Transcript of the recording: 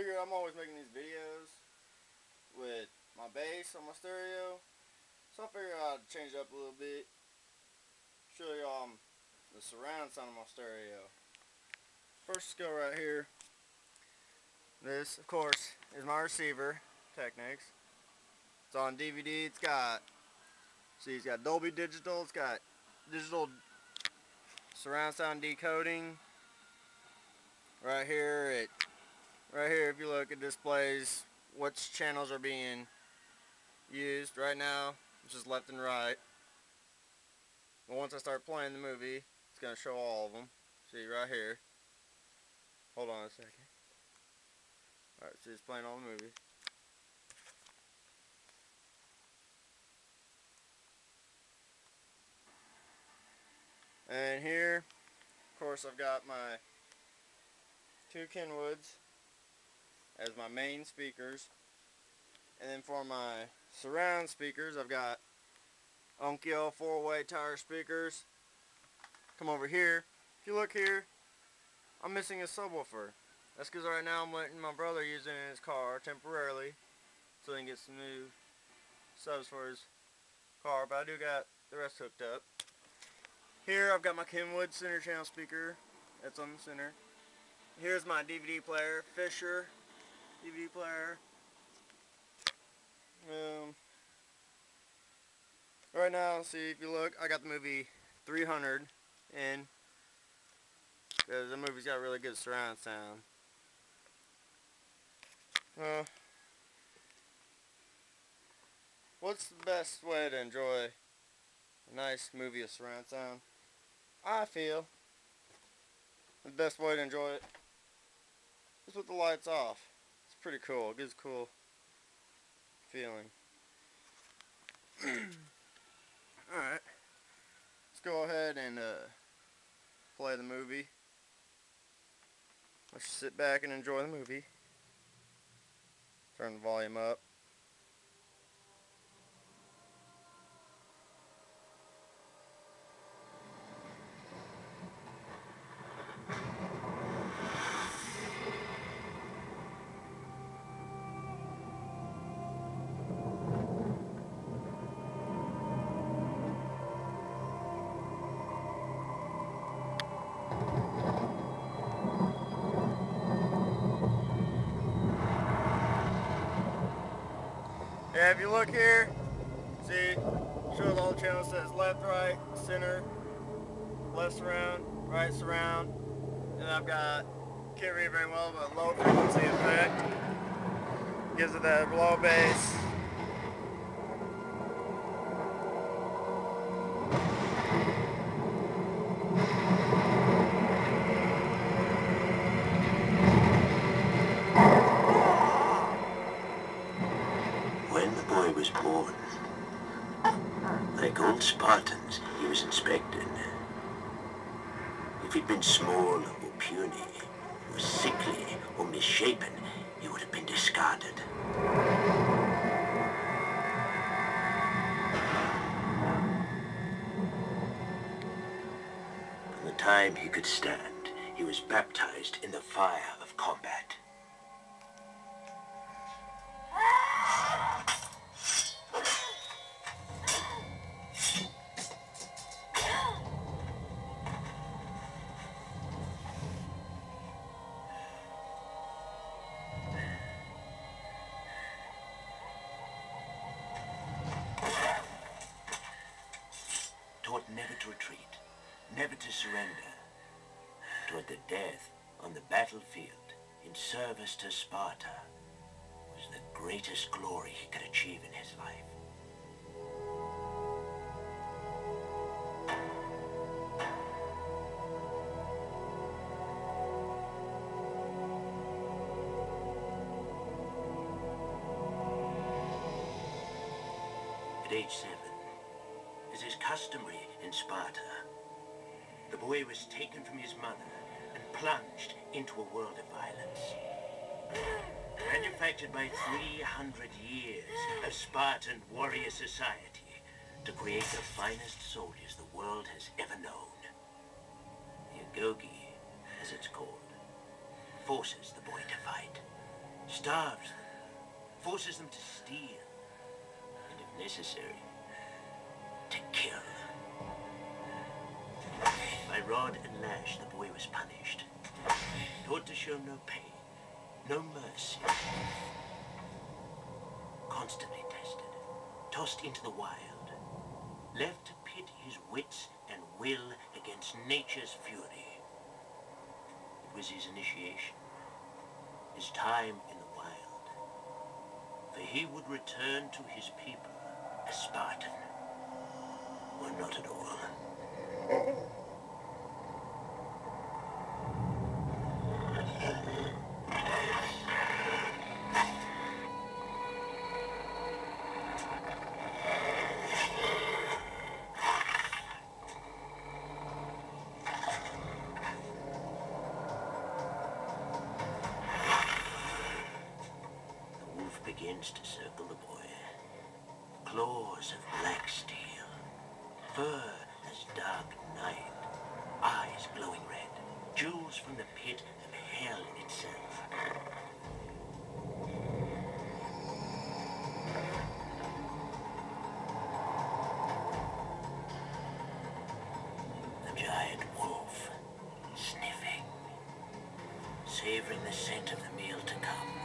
figure I'm always making these videos with my bass on my stereo, so I figured I'd change it up a little bit, show y'all the surround sound of my stereo. First skill right here. This, of course, is my receiver, Technics. It's on DVD. It's got Dolby Digital. It's got digital surround sound decoding. Right here, if you look, it displays which channels are being used. Right now, it's just left and right. But once I start playing the movie, it's gonna show all of them. See right here. Hold on a second. Alright, so it's playing all the movies. And here, of course, I've got my two Kenwoods as my main speakers. And then for my surround speakers, I've got Onkyo 4-way tire speakers. Come over here. If you look here, I'm missing a subwoofer. That's because right now I'm letting my brother use it in his car temporarily so he can get some new subs for his car, but I do got the rest hooked up. Here I've got my Kenwood center channel speaker that's on the center. Here's my DVD player, Fisher DVD player. Right now, see if you look, I got the movie 300 in, because the movie's got really good surround sound. What's the best way to enjoy a nice movie of surround sound? I feel the best way to enjoy it is with the lights off. It's pretty cool. It gives a cool feeling. Alright, let's go ahead and play the movie. Let's just sit back and enjoy the movie. Turn the volume up. Yeah, if you look here, see, shows all the channels, says left, right, center, left surround, right surround, and I've got, can't read very well, but low frequency effect, gives it that low bass. When the boy was born, like old Spartans, he was inspected. If he'd been small or puny, or sickly or misshapen, he would have been discarded. From the time he could stand, he was baptized in the fire of combat. Taught never to retreat, never to surrender, toward the death on the battlefield in service to Sparta was the greatest glory he could achieve in his life. At age 7, as is customary in Sparta, the boy was taken from his mother and plunged into a world of violence. Manufactured by 300 years of Spartan warrior society to create the finest soldiers the world has ever known. The agoge, as it's called, forces the boy to fight. starves, forces them to steal, and if necessary, to kill. By rod and lash, the boy was punished. Taught to show no pain, no mercy. Constantly tested, tossed into the wild, left to pit his wits and will against nature's fury. It was his initiation, his time in the wild, for he would return to his people a Spartan, or not at all. The wolf begins to circle the boy. Claws of black steel, fur as dark night, eyes glowing red, jewels from the pit of hell itself. The giant wolf, sniffing, savoring the scent of the meal to come.